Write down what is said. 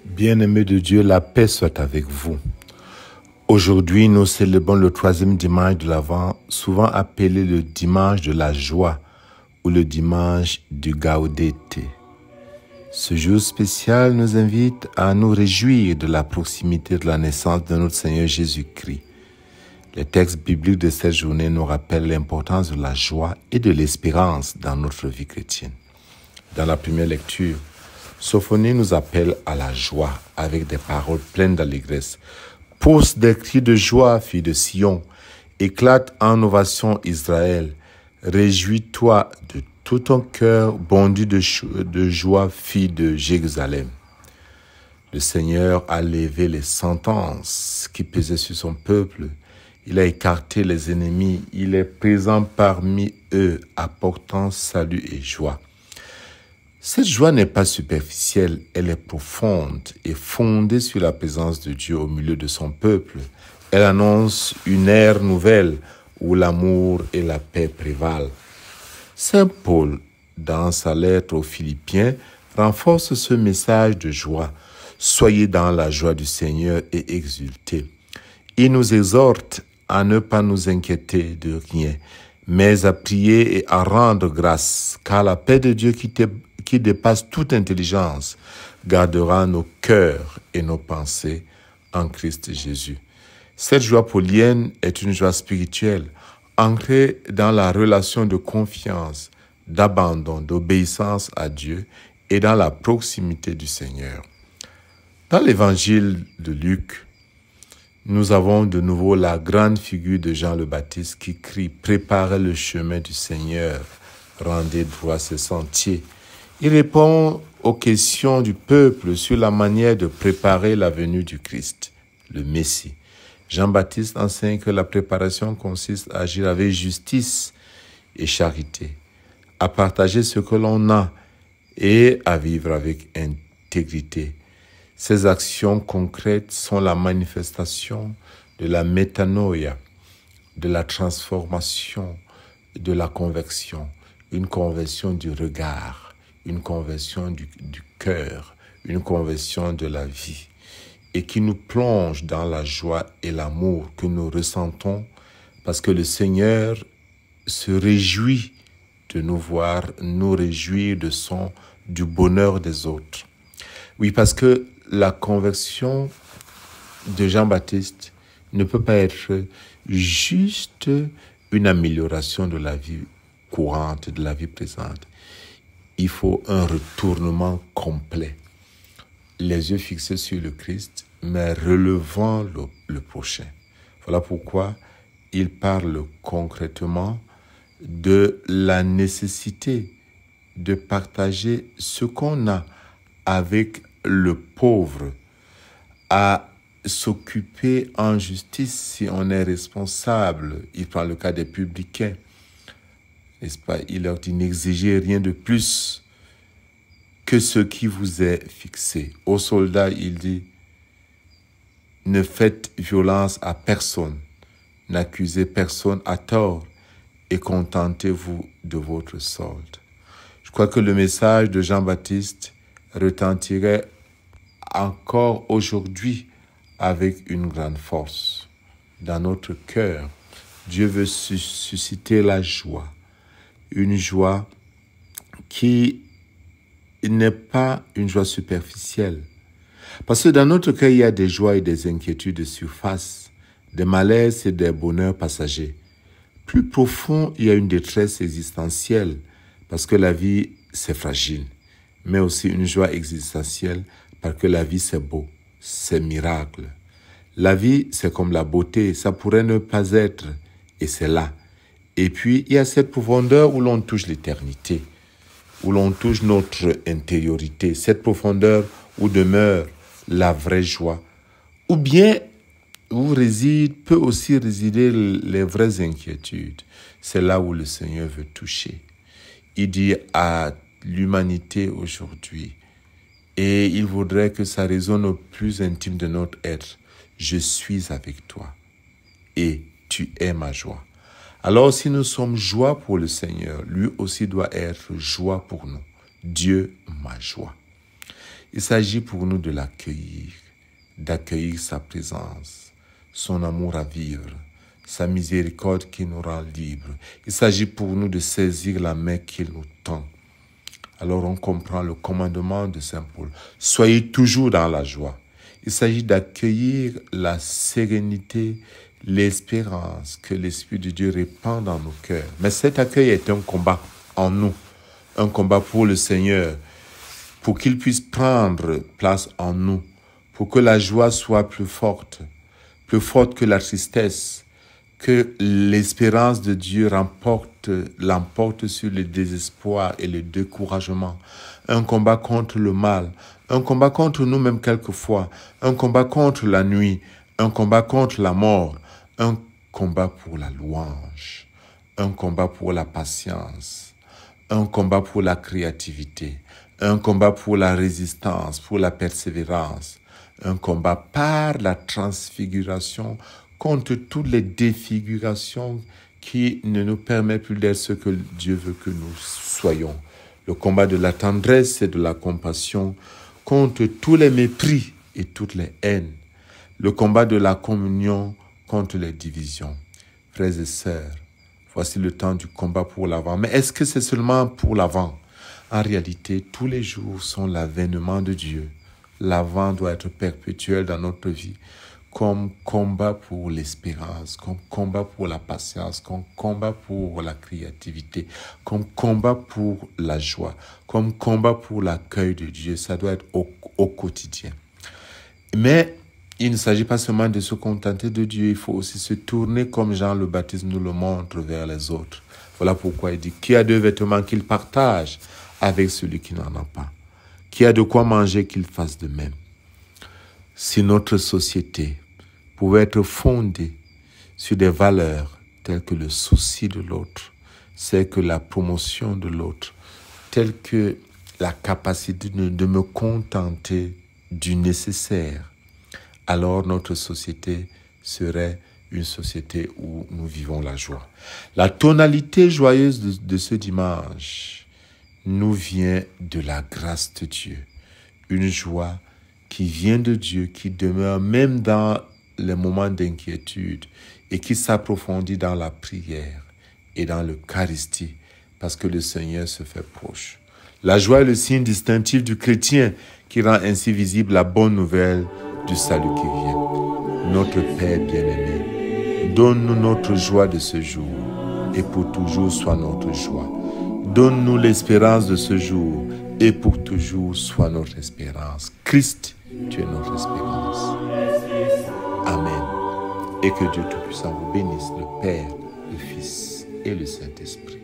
Bien-aimés de Dieu, la paix soit avec vous. Aujourd'hui, nous célébrons le 3e dimanche de l'Avent, souvent appelé le dimanche de la joie ou le dimanche du Gaudete. Ce jour spécial nous invite à nous réjouir de la proximité de la naissance de notre Seigneur Jésus-Christ. Les textes bibliques de cette journée nous rappellent l'importance de la joie et de l'espérance dans notre vie chrétienne. Dans la première lecture, Sophonie nous appelle à la joie avec des paroles pleines d'allégresse. Pousse des cris de joie, fille de Sion. Éclate en ovation Israël. Réjouis-toi de tout ton cœur, bondi de joie, fille de Jérusalem. Le Seigneur a levé les sentences qui pesaient sur son peuple. Il a écarté les ennemis. Il est présent parmi eux, apportant salut et joie. Cette joie n'est pas superficielle, elle est profonde et fondée sur la présence de Dieu au milieu de son peuple. Elle annonce une ère nouvelle où l'amour et la paix prévalent. Saint Paul, dans sa lettre aux Philippiens, renforce ce message de joie. Soyez dans la joie du Seigneur et exultez. Il nous exhorte à ne pas nous inquiéter de rien, mais à prier et à rendre grâce, car la paix de Dieu qui dépasse toute intelligence, gardera nos cœurs et nos pensées en Christ Jésus. Cette joie paulienne est une joie spirituelle, ancrée dans la relation de confiance, d'abandon, d'obéissance à Dieu et dans la proximité du Seigneur. Dans l'évangile de Luc, nous avons de nouveau la grande figure de Jean le Baptiste qui crie « Préparez le chemin du Seigneur, rendez droit ses sentiers ». Il répond aux questions du peuple sur la manière de préparer la venue du Christ, le Messie. Jean-Baptiste enseigne que la préparation consiste à agir avec justice et charité, à partager ce que l'on a et à vivre avec intégrité. Ces actions concrètes sont la manifestation de la métanoïa, de la transformation, de la conversion, une conversion du regard, une conversion du cœur, une conversion de la vie, et qui nous plonge dans la joie et l'amour que nous ressentons parce que le Seigneur se réjouit de nous voir, nous réjouir du bonheur des autres. Oui, parce que la conversion de Jean-Baptiste ne peut pas être juste une amélioration de la vie courante, de la vie présente. Il faut un retournement complet. Les yeux fixés sur le Christ, mais relevant le prochain. Voilà pourquoi il parle concrètement de la nécessité de partager ce qu'on a avec le pauvre, à s'occuper en justice si on est responsable. Il prend le cas des publicains. N'est-ce pas? Il leur dit, n'exigez rien de plus que ce qui vous est fixé. Aux soldats, il dit, ne faites violence à personne, n'accusez personne à tort et contentez-vous de votre solde. Je crois que le message de Jean-Baptiste retentirait encore aujourd'hui avec une grande force. Dans notre cœur, Dieu veut susciter la joie. Une joie qui n'est pas une joie superficielle. Parce que dans notre cœur, il y a des joies et des inquiétudes de surface, des malaises et des bonheurs passagers. Plus profond, il y a une détresse existentielle, parce que la vie, c'est fragile, mais aussi une joie existentielle, parce que la vie, c'est beau, c'est miracle. La vie, c'est comme la beauté, ça pourrait ne pas être, et c'est là. Et puis, il y a cette profondeur où l'on touche l'éternité, où l'on touche notre intériorité, cette profondeur où demeure la vraie joie, ou bien où peut aussi résider les vraies inquiétudes. C'est là où le Seigneur veut toucher. Il dit à l'humanité aujourd'hui, et il voudrait que ça résonne au plus intime de notre être, « Je suis avec toi et tu es ma joie ». Alors si nous sommes joie pour le Seigneur, lui aussi doit être joie pour nous. Dieu, ma joie. Il s'agit pour nous de l'accueillir, d'accueillir sa présence, son amour à vivre, sa miséricorde qui nous rend libres. Il s'agit pour nous de saisir la main qu'il nous tend. Alors on comprend le commandement de Saint Paul. Soyez toujours dans la joie. Il s'agit d'accueillir la sérénité, l'espérance que l'Esprit de Dieu répand dans nos cœurs. Mais cet accueil est un combat en nous, un combat pour le Seigneur, pour qu'il puisse prendre place en nous, pour que la joie soit plus forte que la tristesse, que l'espérance de Dieu l'emporte sur le désespoir et le découragement. Un combat contre le mal, un combat contre nous-mêmes quelquefois, un combat contre la nuit, un combat contre la mort, un combat pour la louange, un combat pour la patience, un combat pour la créativité, un combat pour la résistance, pour la persévérance, un combat par la transfiguration contre toutes les défigurations qui ne nous permettent plus d'être ce que Dieu veut que nous soyons. Le combat de la tendresse et de la compassion contre tous les mépris et toutes les haines. Le combat de la communion contre les divisions. Frères et sœurs, voici le temps du combat pour l'avant. Mais est-ce que c'est seulement pour l'avant? En réalité, tous les jours sont l'avènement de Dieu. L'avant doit être perpétuel dans notre vie, comme combat pour l'espérance, comme combat pour la patience, comme combat pour la créativité, comme combat pour la joie, comme combat pour l'accueil de Dieu. Ça doit être au quotidien. Mais il ne s'agit pas seulement de se contenter de Dieu, il faut aussi se tourner comme Jean le Baptiste nous le montre vers les autres. Voilà pourquoi il dit, qui a 2 vêtements qu'il partage avec celui qui n'en a pas. Qui a de quoi manger qu'il fasse de même. Si notre société pouvait être fondée sur des valeurs telles que le souci de l'autre, c'est que la promotion de l'autre, telle que la capacité de me contenter du nécessaire, alors notre société serait une société où nous vivons la joie. La tonalité joyeuse de ce dimanche nous vient de la grâce de Dieu. Une joie qui vient de Dieu, qui demeure même dans les moments d'inquiétude et qui s'approfondit dans la prière et dans l'Eucharistie parce que le Seigneur se fait proche. La joie est le signe distinctif du chrétien qui rend ainsi visible la bonne nouvelle du salut qui vient. Notre Père bien-aimé, donne-nous notre joie de ce jour et pour toujours soit notre joie. Donne-nous l'espérance de ce jour et pour toujours soit notre espérance. Christ, tu es notre espérance. Amen. Et que Dieu Tout-Puissant vous bénisse, le Père, le Fils et le Saint-Esprit.